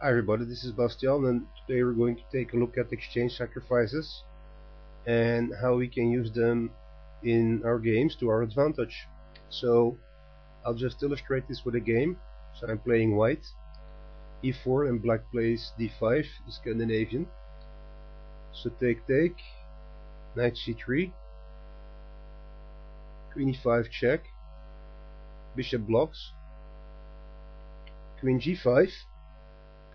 Hi everybody, this is Bastiaan, and today we're going to take a look at exchange sacrifices and how we can use them in our games to our advantage. So I'll just illustrate this with a game. So I'm playing white, e4, and black plays d5, the Scandinavian. So take, knight c3, queen e5 check, bishop blocks, queen g5,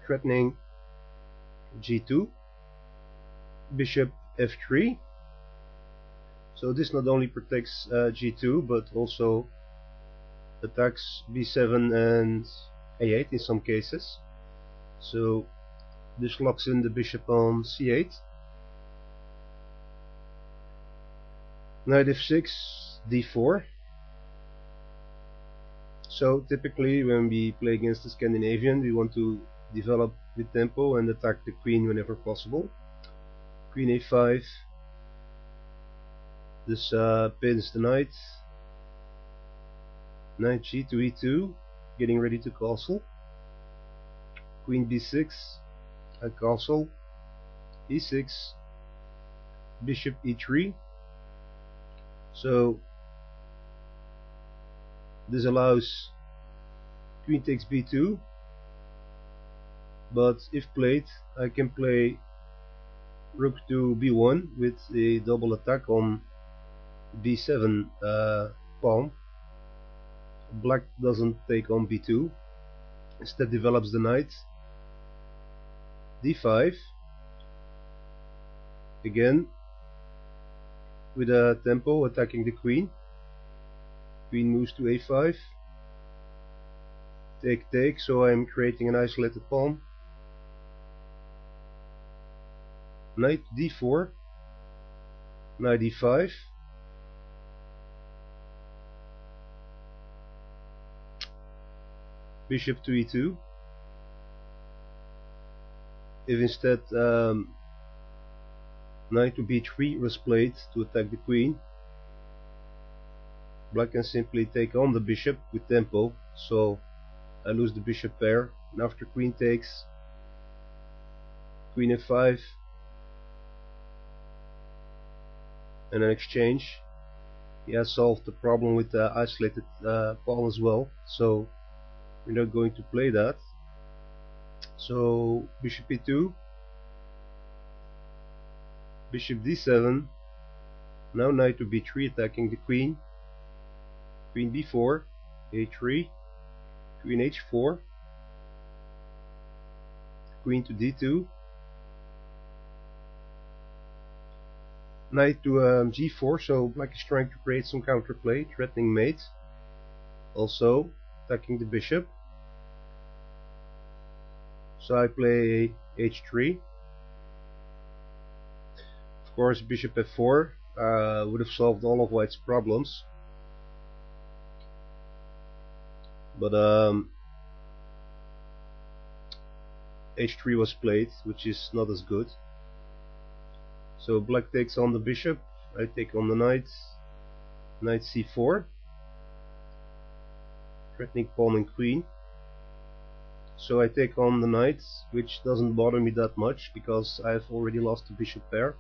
threatening g2, bishop f3. So this not only protects g2 but also attacks b7 and a8 in some cases. So this locks in the bishop on c8. Knight f6, d4. So typically when we play against the Scandinavian, we want to develop with tempo and attack the queen whenever possible. Queen a5. This pins the knight. Knight g2 e2, getting ready to castle. Queen b6, a castle. e6, bishop e3. So this allows queen takes b2, but if played, I can play rook to b1 with a double attack on b7 pawn. Black doesn't take on b2, instead develops the knight. d5, again with a tempo attacking the queen. Queen moves to a5, take, so I'm creating an isolated pawn. Knight d4, knight d5, bishop to e2. If instead knight to b3 was played to attack the queen, black can simply take on the bishop with tempo, so I lose the bishop pair. And after queen takes, queen f5, and an exchange, he has solved the problem with the isolated pawn as well, so we're not going to play that. So bishop e2, bishop d7, now knight to b3 attacking the queen. Queen b4, a3, queen h4, queen to d2, knight to g4, so black is trying to create some counterplay, threatening mate, also attacking the bishop. So I play h3. Of course, bishop f4 would have solved all of white's problems, but h3 was played, which is not as good. So black takes on the bishop, I take on the knight. Knight c4, threatening pawn and queen. So I take on the knight, which doesn't bother me that much because I've already lost the bishop pair.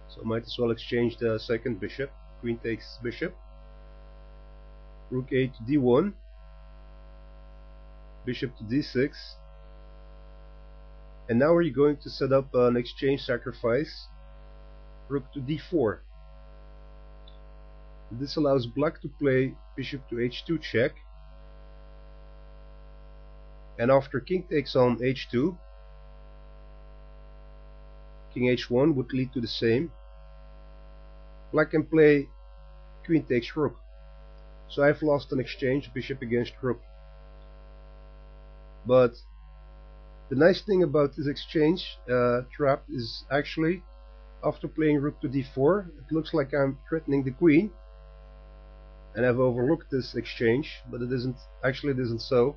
So I might as well exchange the second bishop. Queen takes bishop, rook a to d1, bishop to d6, and now we're going to set up an exchange sacrifice, rook to d4. This allows black to play bishop to h2 check, and after king takes on h2, king h1 would lead to the same. Black can play queen takes rook, so I've lost an exchange, bishop against rook. But the nice thing about this exchange trap is actually, after playing rook to d4, it looks like I'm threatening the queen, and I've overlooked this exchange, but it isn't so.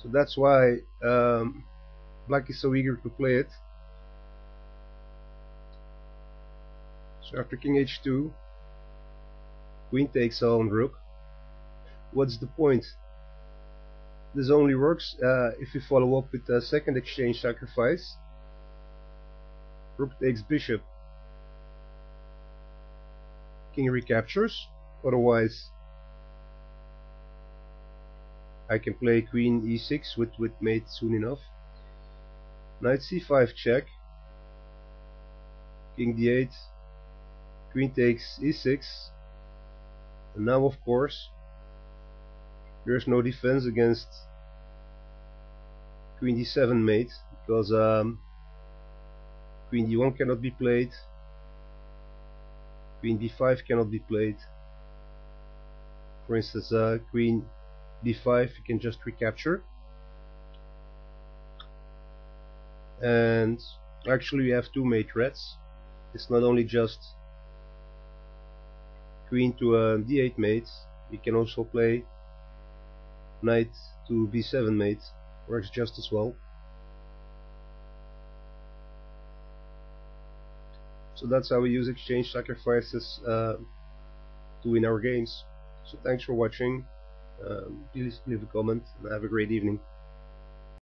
So that's why black is so eager to play it. So after king h2, queen takes on rook. What's the point? This only works if we follow up with the second exchange sacrifice. Rook takes bishop. King recaptures. Otherwise, I can play queen e6 with mate soon enough. Knight c5 check. King d8. Queen takes e6. And now, of course, there's no defense against queen d7 mate, because queen d1 cannot be played, queen d5 cannot be played. For instance, queen d5 you can just recapture, and actually we have two mate threats. It's not only just queen to d8 mate, we can also play knight to b7 mate, works just as well. So that's how we use exchange sacrifices to win our games. So thanks for watching. Please leave a comment and have a great evening.